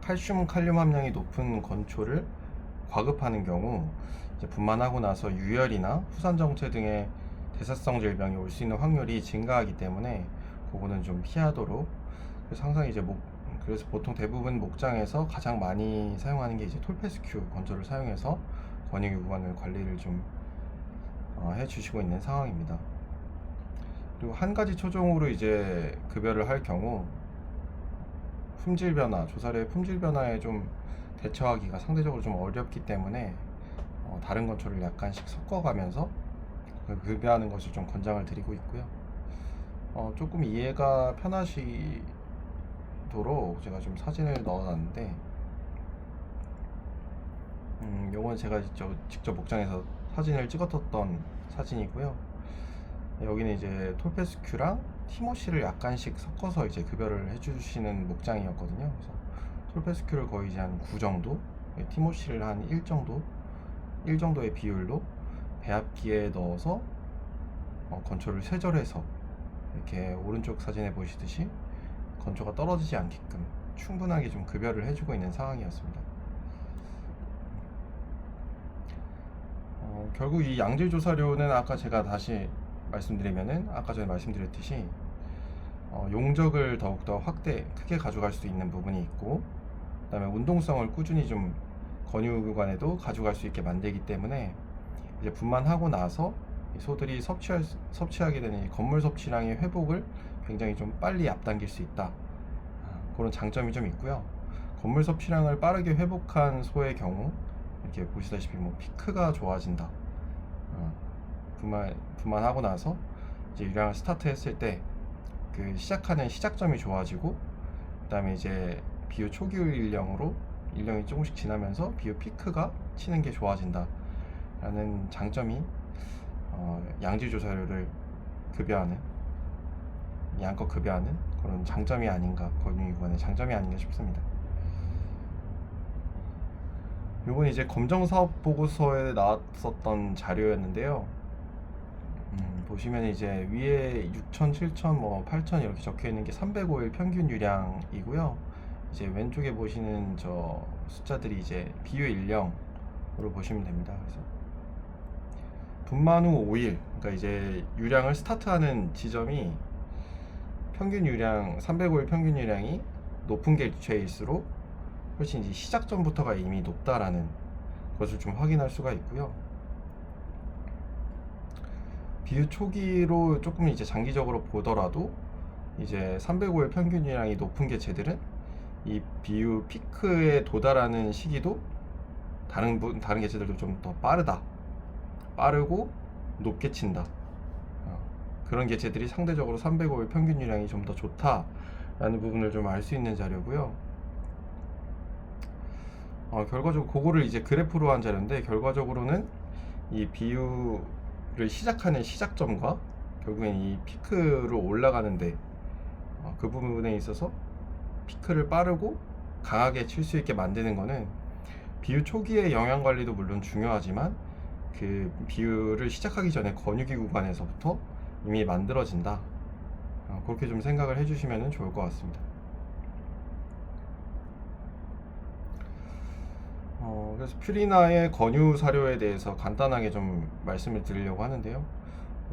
칼슘, 칼륨 함량이 높은 건초를 과급하는 경우 이제 분만하고 나서 유혈이나 후산정체 등의 대사성 질병이 올 수 있는 확률이 증가하기 때문에 그거는 좀 피하도록. 그래서 항상 이제 그래서 보통 대부분 목장에서 가장 많이 사용하는 게 이제 톨페스큐 건조를 사용해서 권역 유구간을 관리를 좀 해주시고 있는 상황입니다. 그리고 한 가지 초종으로 이제 급여를 할 경우 품질 변화, 조사료의 품질 변화에 좀 대처하기가 상대적으로 좀 어렵기 때문에 다른 건초를 약간씩 섞어가면서 급여하는 것을 좀 권장을 드리고 있고요. 조금 이해가 편하시도록 제가 좀 사진을 넣어놨는데, 요건 제가 직접 목장에서 사진을 찍었던 사진이고요. 여기는 이제 톨페스큐랑 티모시를 약간씩 섞어서 이제 급여를 해주시는 목장이었거든요. 그래서 톨페스큐를 거의 이제 한 9 정도, 티모시를 한 1 정도, 1 정도의 비율로 배합기에 넣어서 건초를 쇄절해서 이렇게 오른쪽 사진에 보시듯이 건초가 떨어지지 않게끔 충분하게 좀 급여를 해주고 있는 상황이었습니다. 결국 이 양질 조사료는 아까 제가 다시 말씀드리면은 아까 전에 말씀드렸듯이 용적을 더욱더 크게 가져갈 수 있는 부분이 있고, 그 다음에 운동성을 꾸준히 좀 권유 구간에도 가져갈 수 있게 만들기 때문에 이제 분만하고 나서 소들이 섭취하게 되는 이 건물 섭취량의 회복을 굉장히 좀 빨리 앞당길 수 있다. 그런 장점이 좀 있고요. 건물 섭취량을 빠르게 회복한 소의 경우 이렇게 보시다시피 피크가 좋아진다. 분만하고 나서 이제 유량을 스타트 했을 때 그 시작하는 시작점이 좋아지고, 그 다음에 이제 비유 초기 일령이 조금씩 지나면서 비유 피크가 치는 게 좋아진다 라는 장점이 양질 조사료를 양껏 급여하는 그런 장점이 아닌가, 권유기관의 장점이 아닌가 싶습니다. 요건 이제 검정사업 보고서에 나왔었던 자료였는데요. 보시면 이제 위에 6천, 7천, 8천 이렇게 적혀 있는 게 305일 평균 유량이고요. 이제 왼쪽에 보시는 저 숫자들이 이제 비유 일령으로 보시면 됩니다. 그래서 분만 후 5일, 그러니까 이제 유량을 스타트하는 지점이 평균 유량 305일 평균 유량이 높은 개체일수록 훨씬 이제 시작점부터가 이미 높다라는 것을 좀 확인할 수가 있고요. 비유 초기로 조금 이제 장기적으로 보더라도 이제 305일 평균 유량이 높은 개체들은 이 비유 피크에 도달하는 시기도 다른 개체들도 좀 더 빠르고 높게 친다. 그런 개체들이 상대적으로 305일 평균 유량이 좀 더 좋다라는 부분을 좀 알 수 있는 자료고요. 결과적으로 그거를 이제 그래프로 한 자료인데, 결과적으로는 이 비유를 시작하는 시작점과 결국엔 이 피크로 올라가는데 그 부분에 있어서 피크를 빠르고 강하게 칠 수 있게 만드는 거는 비유 초기의 영양 관리도 물론 중요하지만 그 비유를 시작하기 전에 권유기 구간에서부터 이미 만들어진다. 그렇게 좀 생각을 해주시면 좋을 것 같습니다. 그래서 퓨리나의 권유 사료에 대해서 간단하게 좀 말씀을 드리려고 하는데요.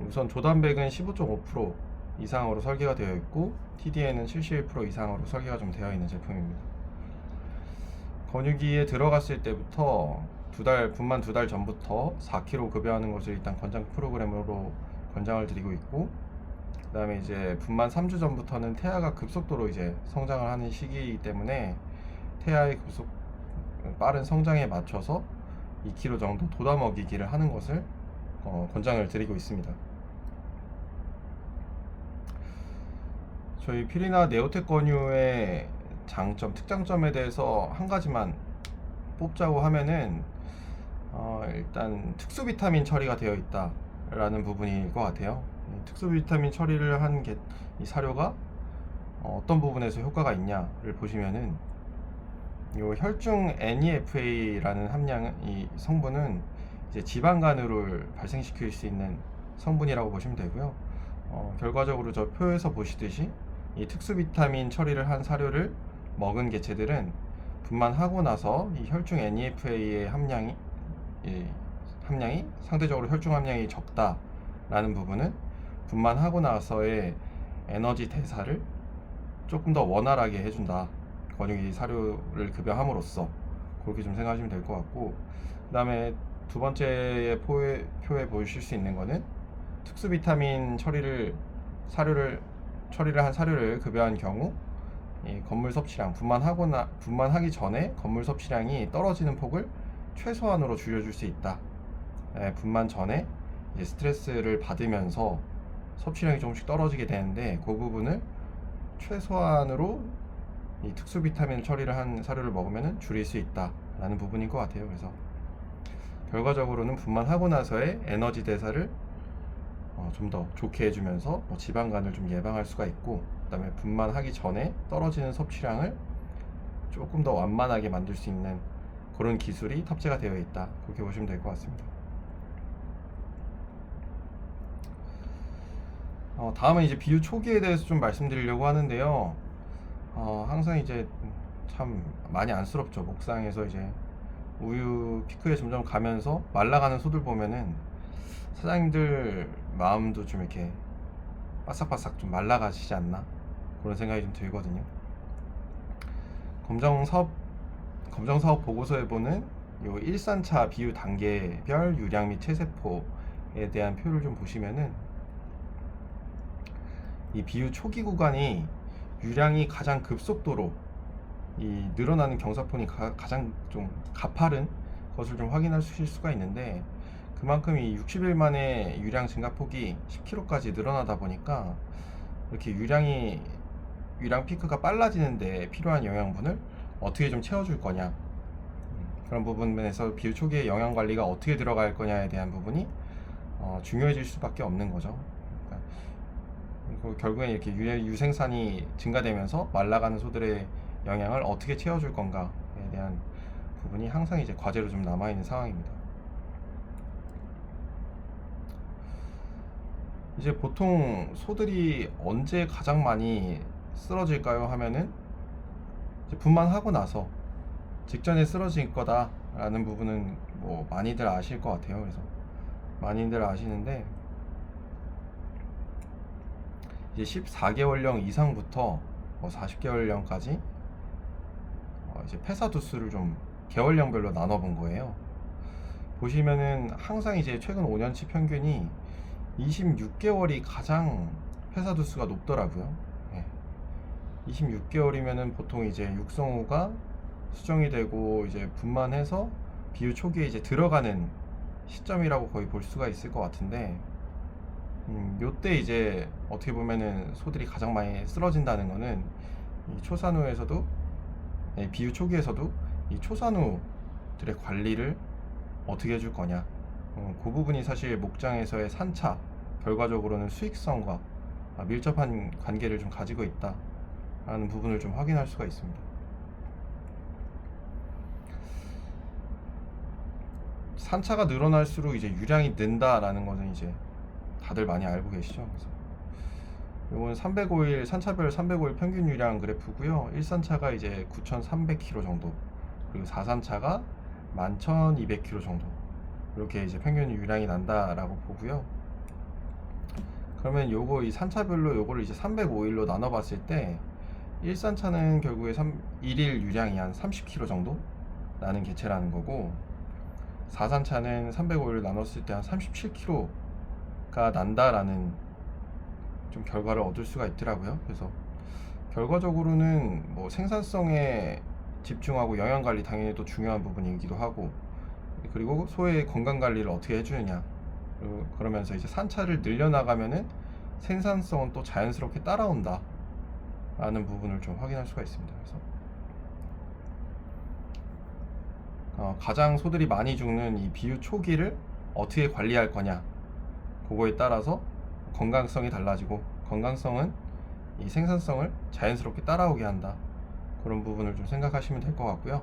우선 조단백은 15.5% 이상으로 설계가 되어 있고 TDN은 71% 이상으로 설계가 좀 되어 있는 제품입니다. 권유기에 들어갔을 때부터 분만 2달 전부터 4kg 급여하는 것을 일단 권장 프로그램으로 권장을 드리고 있고, 그 다음에 이제 분만 3주 전부터는 태아가 급속도로 이제 성장을 하는 시기이기 때문에 태아의 빠른 성장에 맞춰서 2kg 정도 돋아 먹이기를 하는 것을 권장을 드리고 있습니다. 저희 퓨리나 네오텍 권유의 특장점에 대해서 한 가지만 뽑자고 하면은 일단 특수 비타민 처리가 되어 있다 라는 부분일 것 같아요. 특수 비타민 처리를 한 이 사료가 어떤 부분에서 효과가 있냐를 보시면은, 요 혈중 NEFA라는 이 성분은 이제 지방간으를 발생시킬 수 있는 성분이라고 보시면 되고요. 결과적으로 저 표에서 보시듯이 이 특수 비타민 처리를 한 사료를 먹은 개체들은 분만하고 나서 이 혈중 NEFA의 함량이 상대적으로 혈중 함량이 적다라는 부분은 분만하고 나서의 에너지 대사를 조금 더 원활하게 해준다. 권유기 사료를 급여함으로써 그렇게 좀 생각하시면 될 것 같고, 그 다음에 두 번째 표에 보실 수 있는 거는 특수 비타민 처리를 한 사료를 급여한 경우 이 건물 섭취량 분만하기 전에 건물 섭취량이 떨어지는 폭을 최소한으로 줄여줄 수 있다. 분만 전에 이제 스트레스를 받으면서 섭취량이 조금씩 떨어지게 되는데 그 부분을 최소한으로 이 특수 비타민 처리를 한 사료를 먹으면 줄일 수 있다라는 부분인 것 같아요. 그래서 결과적으로는 분만하고 나서의 에너지 대사를 좀 더 좋게 해주면서 지방간을 좀 예방할 수가 있고, 그 다음에 분만하기 전에 떨어지는 섭취량을 조금 더 완만하게 만들 수 있는 그런 기술이 탑재가 되어 있다. 그렇게 보시면 될 것 같습니다. 다음은 이제 비유 초기에 대해서 좀 말씀드리려고 하는데요. 항상 이제 참 많이 안쓰럽죠. 목상에서 이제 우유 피크에 점점 가면서 말라가는 소들 보면은 사장님들 마음도 좀 이렇게 바싹바싹 좀 말라가시지 않나, 그런 생각이 좀 들거든요. 검정사업 보고서에 보는 요 일산차 비유 단계별 유량 및 체세포에 대한 표를 좀 보시면은 이 비유 초기 구간이 유량이 가장 급속도로 이 늘어나는 경사폰이 가장 좀 가파른 것을 좀 확인하실 수가 있는데, 그만큼 이 60일 만에 유량 증가폭이 10kg까지 늘어나다 보니까 이렇게 유량 피크가 빨라지는데 필요한 영양분을 어떻게 좀 채워줄 거냐, 그런 부분에서 비유 초기에 영양 관리가 어떻게 들어갈 거냐에 대한 부분이 중요해질 수밖에 없는 거죠. 그리고 결국엔 이렇게 유생산이 증가되면서 말라가는 소들의 영양을 어떻게 채워줄 건가에 대한 부분이 항상 이제 과제로 좀 남아있는 상황입니다. 이제 보통 소들이 언제 가장 많이 쓰러질까요 하면은 이제 분만하고 나서 직전에 쓰러질 거다라는 부분은 많이들 아실 것 같아요. 그래서 많이들 아시는데, 이제 14개월령 이상부터 40개월령까지 이제 폐사 두수를 좀 개월령별로 나눠 본 거예요. 보시면은 항상 이제 최근 5년치 평균이 26개월이 가장 폐사 두수가 높더라고요. 26개월이면은 보통 이제 육성후가 수정이 되고 이제 분만해서 비유 초기에 이제 들어가는 시점이라고 거의 볼 수가 있을 것 같은데, 요때 이제 어떻게 보면은 소들이 가장 많이 쓰러진다는 거는 이 초산후에서도, 비유 초기에서도 이 초산후들의 관리를 어떻게 해줄 거냐, 그 부분이 사실 목장에서의 산차, 결과적으로는 수익성과 밀접한 관계를 좀 가지고 있다라는 부분을 좀 확인할 수가 있습니다. 산차가 늘어날수록 이제 유량이 는다라는 것은 이제 다들 많이 알고 계시죠. 그래서 이건 산차별 305일 평균 유량 그래프고요. 1산차가 이제 9,300kg 정도, 그리고 4산차가 11,200kg 정도, 이렇게 이제 평균 유량이 난다라고 보고요. 그러면 이 산차별로 요거를 이제 305일로 나눠 봤을 때 1산차는 결국에 1일 유량이 한 30kg 정도 나는 개체라는 거고, 4산차는 305일로 나눴을 때 한 37kg가 난다라는 좀 결과를 얻을 수가 있더라고요. 그래서 결과적으로는 생산성에 집중하고 영양관리 당연히 또 중요한 부분이기도 하고, 그리고 소의 건강관리를 어떻게 해주느냐, 그러면서 이제 산차를 늘려나가면은 생산성은 또 자연스럽게 따라온다 라는 부분을 좀 확인할 수가 있습니다. 그래서 가장 소들이 많이 죽는 이 비유 초기를 어떻게 관리할 거냐, 그거에 따라서 건강성이 달라지고, 건강성은 이 생산성을 자연스럽게 따라오게 한다, 그런 부분을 좀 생각하시면 될 것 같고요.